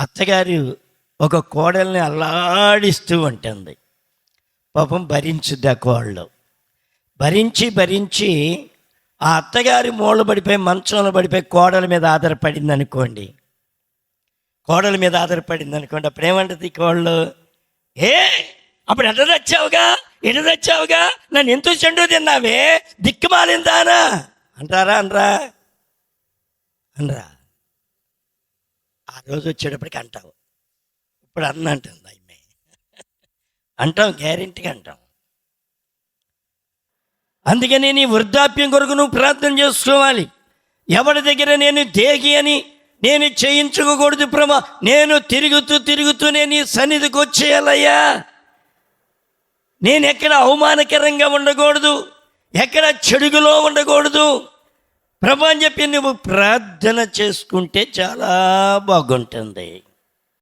అత్తగారు ఒక కోడల్ని అల్లాడిస్తూ ఉంటుంది. పాపం భరించుద్ది ఆ కోడలు. భరించి ఆ అత్తగారి మూల పడిపోయి మంచంలో పడిపోయి కోడల మీద ఆధారపడింది అనుకోండి. అప్పుడు ఏమంటుంది కోళ్ళు? అప్పుడు ఎట తెచ్చావుగా నన్ను ఎంతో చెండు తిన్నావే దిక్కుమాలిందానా అంటారా? అనరా? ఆ రోజు వచ్చేటప్పటికి అంటావు. ఇప్పుడు అంటుంది అమ్మే అంటాం, గ్యారెంటీగా అంటాం. అందుకని నీ వృద్ధాప్యం కొరకు నువ్వు ప్రార్థన చేసుకోవాలి. ఎవరి దగ్గర నేను దేగి అని నేను చేయించుకోకూడదు ప్రభా. నేను తిరుగుతూ నేను ఈ సన్నిధికి వచ్చేయాలయ్యా. నేను ఎక్కడ అవమానకరంగా ఉండకూడదు, ఎక్కడ చెడుగులో ఉండకూడదు ప్రభా అని చెప్పి నువ్వు ప్రార్థన చేసుకుంటే చాలా బాగుంటుంది.